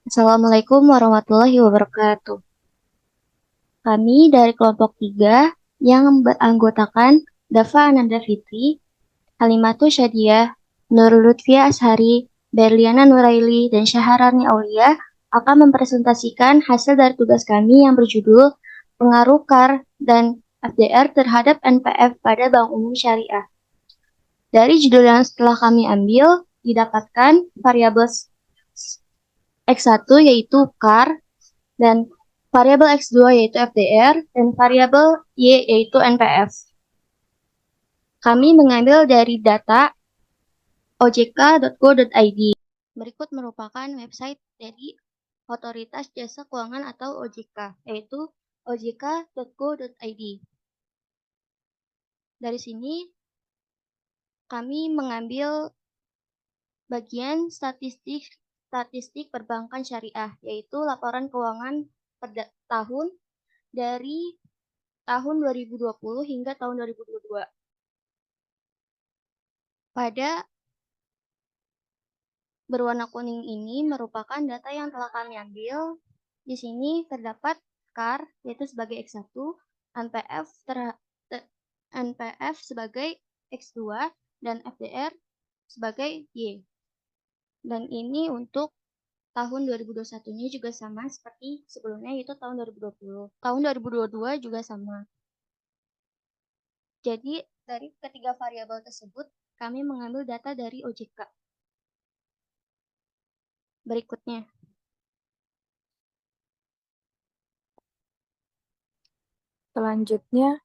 Assalamualaikum warahmatullahi wabarakatuh. Kami dari kelompok 3 yang beranggotakan Dava Ananda Fitri, Halimatus Syadiah, Nurul Lutfia Ashari, Berliana Nuraili, dan Syaharani Aulia akan mempresentasikan hasil dari tugas kami yang berjudul Pengaruh KAR dan FDR terhadap NPF pada Bank Umum Syariah. Dari judul yang setelah kami ambil, didapatkan variabel X1 yaitu KAR, dan variabel X2 yaitu FDR, dan variabel Y yaitu NPF. Kami mengambil dari data ojk.go.id. Berikut merupakan website dari Otoritas Jasa Keuangan atau OJK, yaitu ojk.go.id. Dari sini kami mengambil bagian statistik perbankan syariah, yaitu laporan keuangan per tahun dari tahun 2020 hingga tahun 2022. Pada berwarna kuning ini merupakan data yang telah kami ambil. Di sini terdapat KAR, yaitu sebagai X1, NPF, NPF sebagai X2, dan FDR sebagai Y. Dan ini untuk tahun 2021-nya juga sama seperti sebelumnya, yaitu tahun 2020. Tahun 2022 juga sama. Jadi, dari ketiga variabel tersebut, kami mengambil data dari OJK. Berikutnya. Selanjutnya,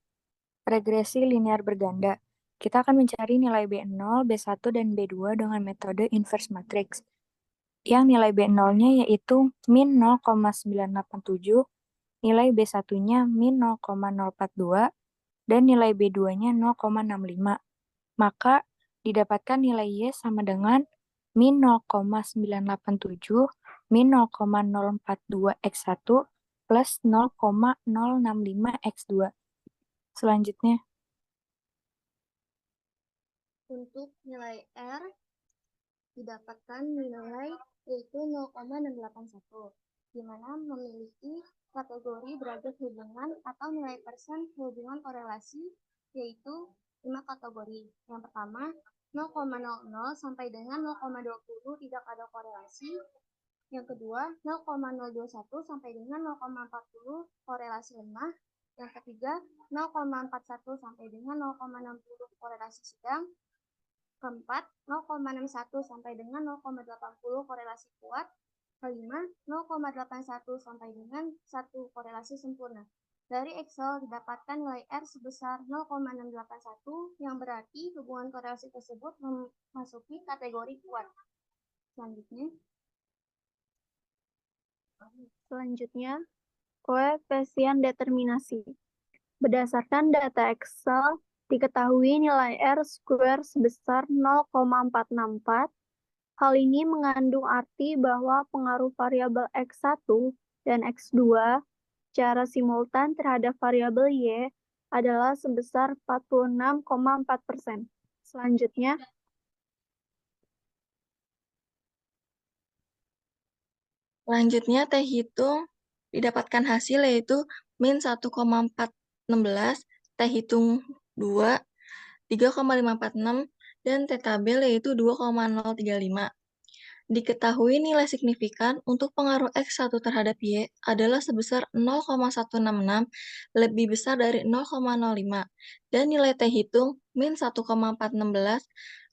regresi linear berganda. Kita akan mencari nilai B0, B1, dan B2 dengan metode inverse matrix. Yang nilai B0-nya yaitu min 0,987, nilai B1-nya min 0,042, dan nilai B2-nya 0,65. Maka didapatkan nilai Y sama dengan min 0,987 min 0,042 X1 plus 0,065 X2. Selanjutnya, Untuk nilai R didapatkan nilai yaitu 0,681, di mana memiliki kategori derajat hubungan atau nilai persen hubungan korelasi, yaitu 5 kategori. Yang pertama, 0,00 sampai dengan 0,20 tidak ada korelasi. Yang kedua, 0,021 sampai dengan 0,40 korelasi lemah. Yang ketiga, 0,41 sampai dengan 0,60 korelasi sedang. Keempat, 0,61 sampai dengan 0,80 korelasi kuat. Kelima, 0,81 sampai dengan 1 korelasi sempurna. Dari Excel didapatkan nilai R sebesar 0,681 yang berarti hubungan korelasi tersebut memasuki kategori kuat. Selanjutnya, koefisien determinasi. Berdasarkan data Excel, diketahui nilai R square sebesar 0,464. Hal ini mengandung arti bahwa pengaruh variabel X1 dan X2 secara simultan terhadap variabel Y adalah sebesar 46,4%. Selanjutnya, Teh hitung didapatkan hasil yaitu min 1,416, Teh hitung 2, 3,546, dan Teh tabel yaitu 2,035. Diketahui nilai signifikan untuk pengaruh X1 terhadap Y adalah sebesar 0,166 lebih besar dari 0,05 dan nilai T hitung min 1,416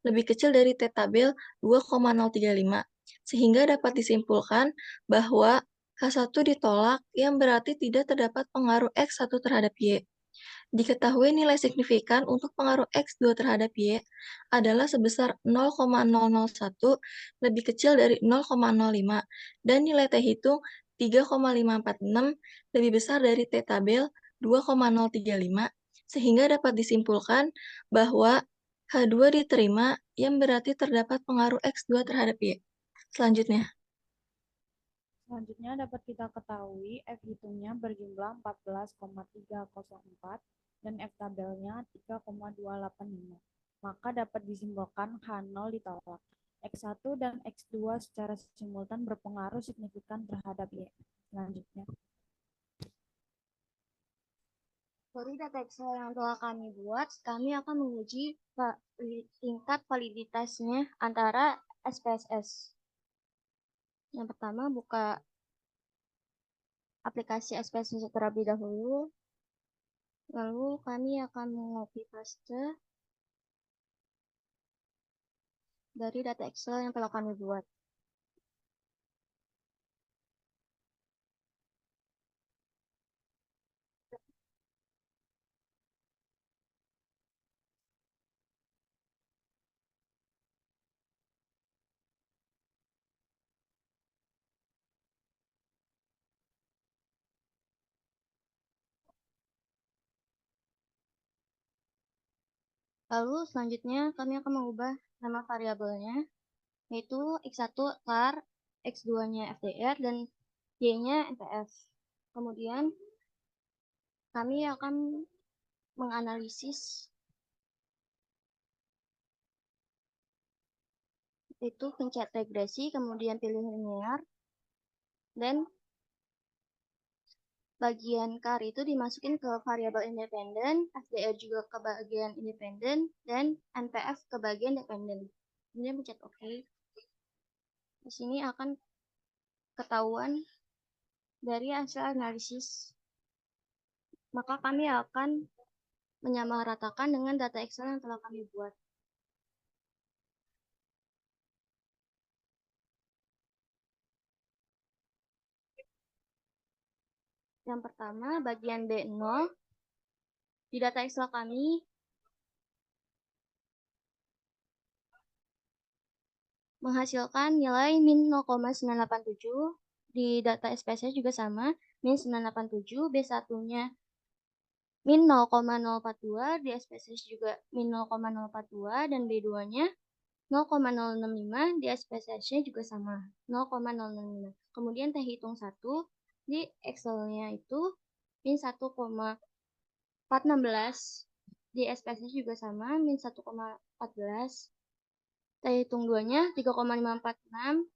lebih kecil dari T tabel 2,035 sehingga dapat disimpulkan bahwa H1 ditolak yang berarti tidak terdapat pengaruh X1 terhadap Y. Diketahui nilai signifikan untuk pengaruh X2 terhadap Y adalah sebesar 0,001 lebih kecil dari 0,05 dan nilai T hitung 3,546 lebih besar dari T tabel 2,035 sehingga dapat disimpulkan bahwa H2 diterima yang berarti terdapat pengaruh X2 terhadap Y. Selanjutnya dapat kita ketahui F hitungnya berjumlah 14,304 dan F tabelnya 3,285. Maka dapat disimpulkan H0 ditolak. X1 dan X2 secara simultan berpengaruh signifikan terhadap Y. Selanjutnya. Dari data Excel yang telah kami buat, kami akan menguji tingkat validitasnya antara SPSS. Yang pertama, buka aplikasi SPSS terlebih dahulu. Lalu kami akan mengcopy paste dari data Excel yang telah kami buat. Lalu selanjutnya kami akan mengubah nama variabelnya, yaitu X1 char, X2-nya FDR, dan Y-nya NPF. Kemudian kami akan menganalisis itu pencet regresi, kemudian pilih linear, dan bagian char itu dimasukin ke variabel independen, FDR juga ke bagian independen, dan NPF ke bagian dependen. Kemudian pencet OK. Di sini akan ketahuan dari hasil analisis. Maka kami akan menyamaratakan dengan data Excel yang telah kami buat. Yang pertama, bagian B0. Di data Excel kami menghasilkan nilai min 0,987. Di data SPSS juga sama, min 987, B1-nya min 0,042, di SPSS juga min 0,042, dan B2-nya 0,065, di SPSS-nya juga sama, 0,065. Kemudian T hitung 1, di Excel-nya itu min 1,416, di SPSS juga sama, min 1,14. T hitung 2-nya 3,546,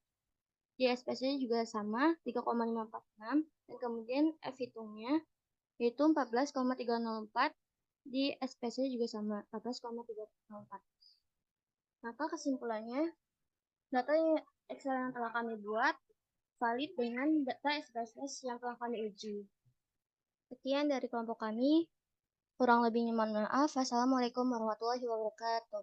di SPSS juga sama, 3,546, dan kemudian F hitungnya yaitu 14,304, di SPSS juga sama, 14,304. Maka kesimpulannya, data Excel yang telah kami buat valid dengan data SPSS yang telah kami uji. Sekian dari kelompok kami. Kurang lebihnya mohon maaf. Wassalamualaikum warahmatullahi wabarakatuh.